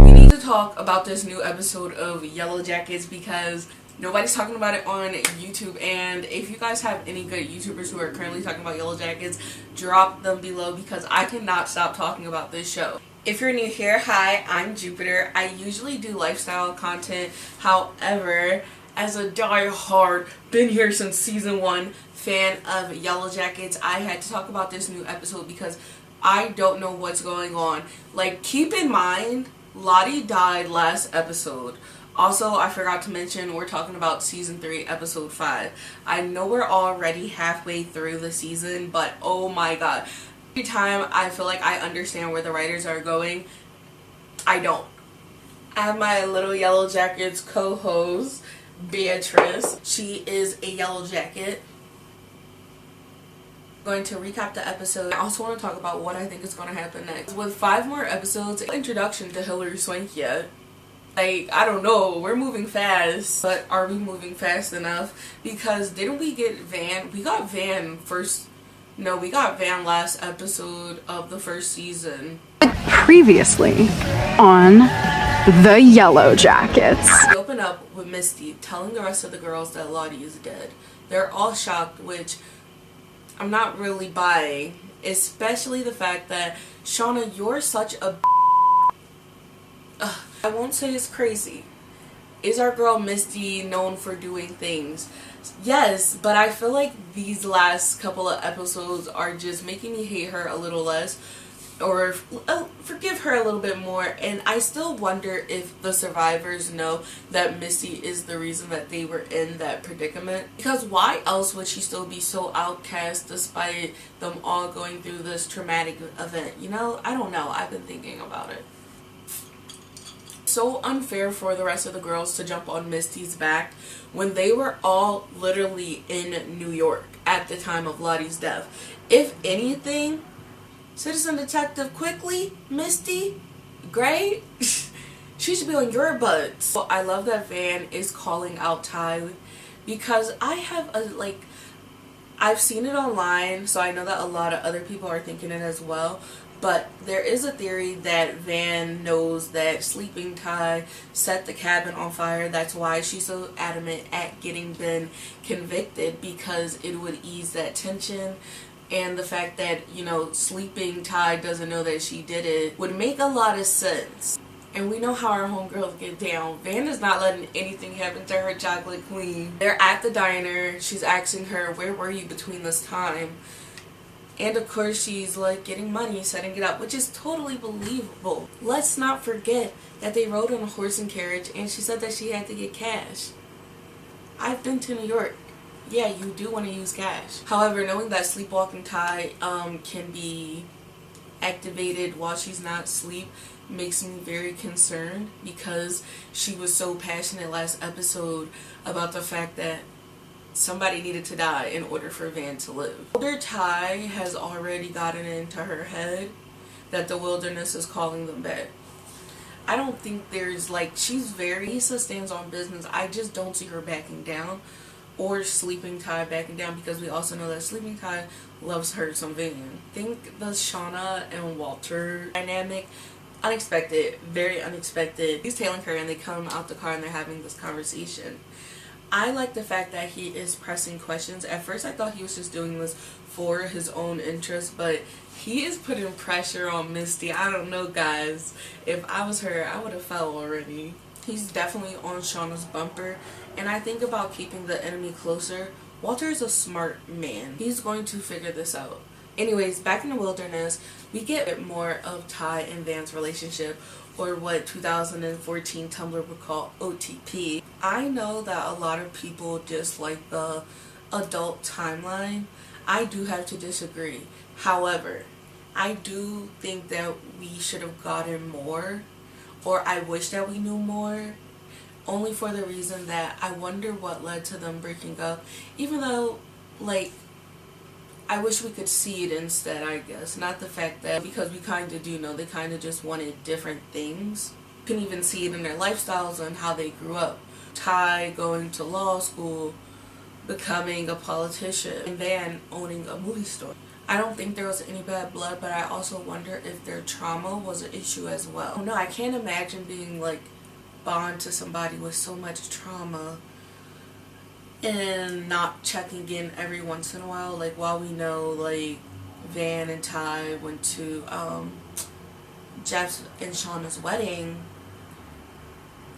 We need to talk about this new episode of Yellowjackets because nobody's talking about it on YouTube, and if you guys have any good YouTubers who are currently talking about Yellowjackets, drop them below because I cannot stop talking about this show. If you're new here, hi, I'm Jupiter. I usually do lifestyle content. However, as a die-hard, been here since season 1 fan of Yellowjackets, I had to talk about this new episode because I don't know what's going on. Like, keep in mind, Lottie died last episode. Also, I forgot to mention, we're talking about season 3, episode 5. I know we're already halfway through the season, but oh my god. Every time I feel like I understand where the writers are going, I don't. I have my little Yellowjackets co-host, Beatrice. She is a Yellowjacket. Going to recap the episode. I also want to talk about what I think is going to happen next. With 5 more episodes, introduction to Hilary Swank yet. Like, I don't know, we're moving fast, but are we moving fast enough? Because didn't we get Van? We got Van first. No, we got Van last episode of the first season. Previously on the Yellowjackets. We open up with Misty telling the rest of the girls that Lottie is dead. They're all shocked, which I'm not really buying. Especially the fact that, Shauna, you're such a I won't say it's crazy. Is our girl Misty known for doing things? Yes, but I feel like these last couple of episodes are just making me hate her a little less, or forgive her a little bit more. And I still wonder if the survivors know that Misty is the reason that they were in that predicament, because why else would she still be so outcast despite them all going through this traumatic event? You know, I don't know. I've been thinking about it. So unfair for the rest of the girls to jump on Misty's back when they were all literally in New York at the time of Lottie's death. If anything, Citizen Detective Quickly, Misty, great. She should be on your butt. So I love that Van is calling out Ty because I have I've seen it online, so I know that a lot of other people are thinking it as well. But there is a theory that Van knows that Sleeping Ty set the cabin on fire. That's why she's so adamant at getting Ben convicted, because it would ease that tension. And the fact that, you know, Sleeping Ty doesn't know that she did it would make a lot of sense. And we know how our homegirls get down. Van is not letting anything happen to her chocolate queen. They're at the diner. She's asking her, where were you between this time? And of course she's like getting money, setting it up, which is totally believable. Let's not forget that they rode on a horse and carriage and she said that she had to get cash. I've been to New York. Yeah, you do want to use cash. However, knowing that Sleepwalking Ty can be activated while she's not asleep makes me very concerned, because she was so passionate last episode about the fact that somebody needed to die in order for Van to live. Older Ty has already gotten into her head that the wilderness is calling them back. I don't think there's Lisa stands on business. I just don't see her backing down, or Sleeping Ty backing down, because we also know that Sleeping Ty loves her some Van. I think the Shauna and Walter dynamic, unexpected, very unexpected. He's tailing her and they come out the car and they're having this conversation. I like the fact that he is pressing questions. At first I thought he was just doing this for his own interest, but he is putting pressure on Misty. I don't know, guys. If I was her, I would have fell already. He's definitely on Shauna's bumper, and I think about keeping the enemy closer. Walter is a smart man. He's going to figure this out. Anyways, back in the wilderness, we get a bit more of Ty and Van's relationship, or what 2014 Tumblr would call OTP. I know that a lot of people dislike the adult timeline. I do have to disagree. However, I do think that we should have gotten more, or I wish that we knew more, only for the reason that I wonder what led to them breaking up, even though, like, I wish we could see it instead, I guess. Not the fact that, because we kind of do know they kind of just wanted different things. You can even see it in their lifestyles and how they grew up. Ty going to law school, becoming a politician, and Van owning a movie store. I don't think there was any bad blood, but I also wonder if their trauma was an issue as well. No, I can't imagine being like bond to somebody with so much trauma and not checking in every once in a while. Like, while we know like Van and Ty went to Jeff's and Shauna's wedding,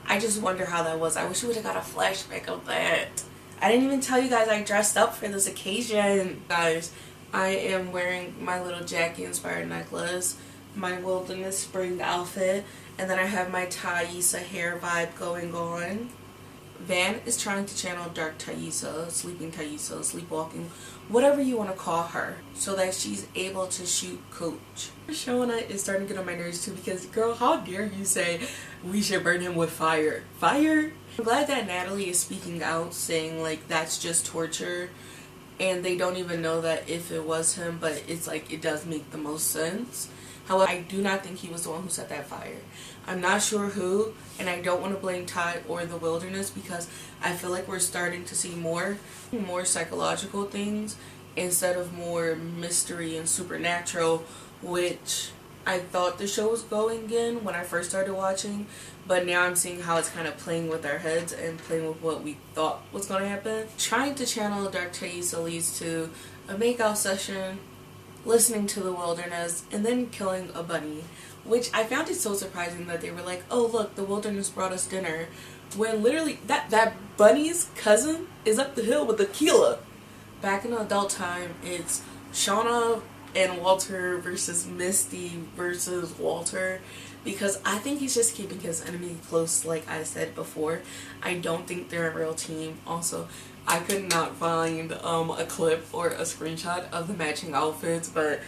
I just wonder how that was. I wish we would have got a flashback of that. I didn't even tell you guys I dressed up for this occasion. Guys, I am wearing my little Jackie inspired necklace, my wilderness spring outfit, and then I have my Thaisa hair vibe going on. Van is trying to channel Dark Thaisa, Sleeping Thaisa, Sleepwalking, whatever you want to call her, so that she's able to shoot Coach. Shauna is starting to get on my nerves too, because girl, how dare you say we should burn him with fire? Fire? I'm glad that Natalie is speaking out, saying like that's just torture, and they don't even know that if it was him, but it's like it does make the most sense. However, I do not think he was the one who set that fire. I'm not sure who, and I don't want to blame Ty or the wilderness, because I feel like we're starting to see more psychological things instead of more mystery and supernatural, which I thought the show was going in when I first started watching, but now I'm seeing how it's kind of playing with our heads and playing with what we thought was going to happen. Trying to channel Dark Thaisa leads to a makeout session, listening to the wilderness, and then killing a bunny, which I found it so surprising that they were like, oh look, the wilderness brought us dinner, when literally that bunny's cousin is up the hill with Aquila. Back in adult time, it's Shauna and Walter versus Misty versus Walter, because I think he's just keeping his enemy close, like I said before. I don't think they're a real team. Also, I could not find a clip or a screenshot of the matching outfits, but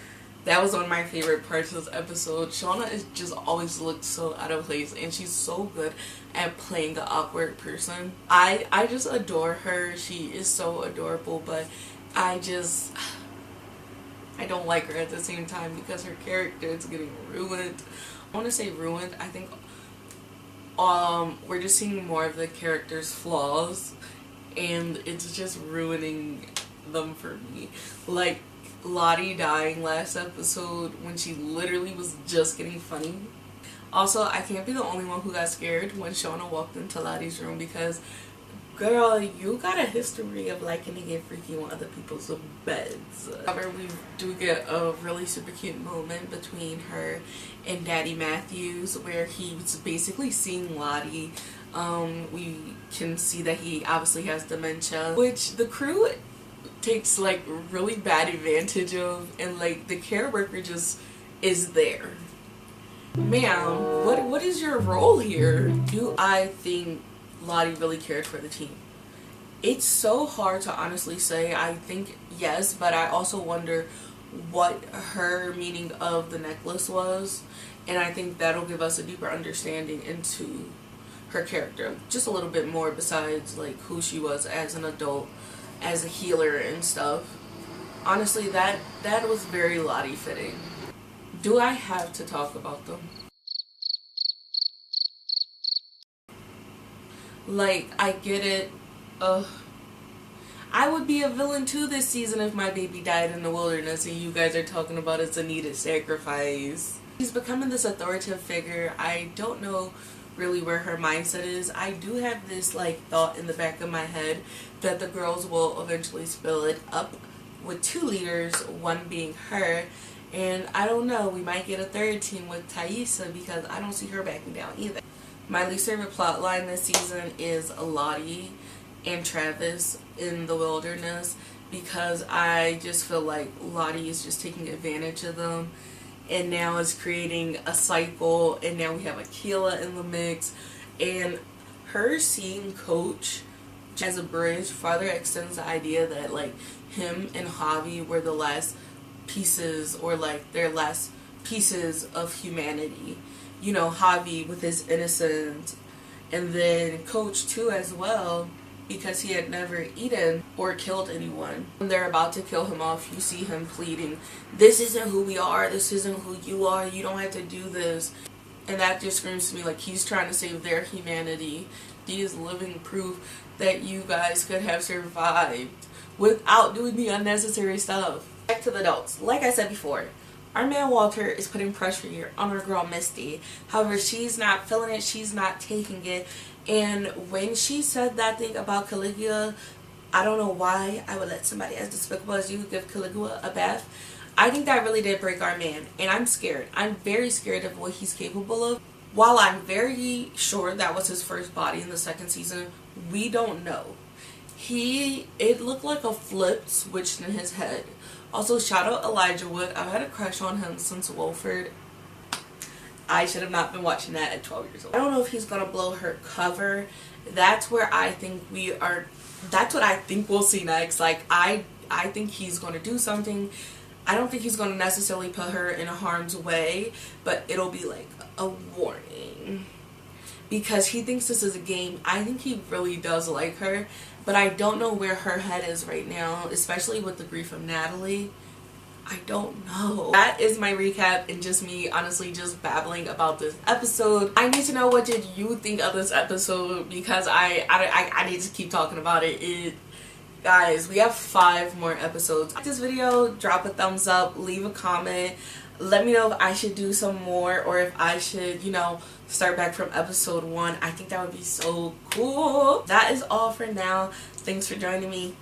that was one of my favorite parts of this episode. Shauna is just always looked so out of place, and she's so good at playing the awkward person. I just adore her. She is so adorable, but I don't like her at the same time, because her character is getting ruined. I want to say ruined. I think we're just seeing more of the character's flaws, and it's just ruining them for me. Like Lottie dying last episode when she literally was just getting funny. Also, I can't be the only one who got scared when Shauna walked into Lottie's room, because girl, you got a history of liking to get freaky on other people's beds. However, we do get a really super cute moment between her and Daddy Matthews, where he's basically seeing Lottie. We can see that he obviously has dementia, which the crew takes like really bad advantage of, and like the care worker just is there. Ma'am, what is your role here? Do I think Lottie really cared for the team? It's so hard to honestly say. I think yes, but I also wonder what her meaning of the necklace was, and I think that'll give us a deeper understanding into her character just a little bit more, besides like who she was as an adult, as a healer and stuff. Honestly, that was very Lottie fitting. Do I have to talk about them? Like, I get it. I would be a villain too this season if my baby died in the wilderness and you guys are talking about it's a needed sacrifice. She's becoming this authoritative figure. I don't know really where her mindset is. I do have this like thought in the back of my head that the girls will eventually split up with two leaders, one being her, and I don't know, we might get a third team with Thaisa, because I don't see her backing down either. My least favorite plot line this season is Lottie and Travis in the wilderness, because I just feel like Lottie is just taking advantage of them, and now it's creating a cycle, and now we have Aquila in the mix, and her seeing Coach as a bridge farther extends the idea that like him and Javi were the last pieces, or like their last pieces of humanity. You know, Javi with his innocence, and then Coach too as well, because he had never eaten or killed anyone. When they're about to kill him off, you see him pleading, this isn't who we are, this isn't who you are, you don't have to do this. And that just screams to me like he's trying to save their humanity. He is living proof that you guys could have survived without doing the unnecessary stuff. Back to the adults. Like I said before, our man Walter is putting pressure here on our girl Misty. However, she's not feeling it. She's not taking it. And when she said that thing about Caligula, I don't know why I would let somebody as despicable as you give Caligula a bath. I think that really did break our man. And I'm scared. I'm very scared of what he's capable of. While I'm very sure that was his first body in the second season, we don't know. It looked like a flip switched in his head. Also, shout out Elijah Wood. I've had a crush on him since Wilford. I should have not been watching that at 12 years old. I don't know if he's gonna blow her cover. That's where I think we are. That's what I think we'll see next. Like, I think he's gonna do something. I don't think he's gonna necessarily put her in harm's way, but it'll be like a warning. Because he thinks this is a game. I think he really does like her, but I don't know where her head is right now, especially with the grief of Natalie. I don't know. That is my recap and just me honestly just babbling about this episode. I need to know, what did you think of this episode, because I need to keep talking about it. Guys, we have 5 more episodes. Like this video, drop a thumbs up, leave a comment. Let me know if I should do some more or if I should, you know, start back from episode 1. I think that would be so cool. That is all for now. Thanks for joining me.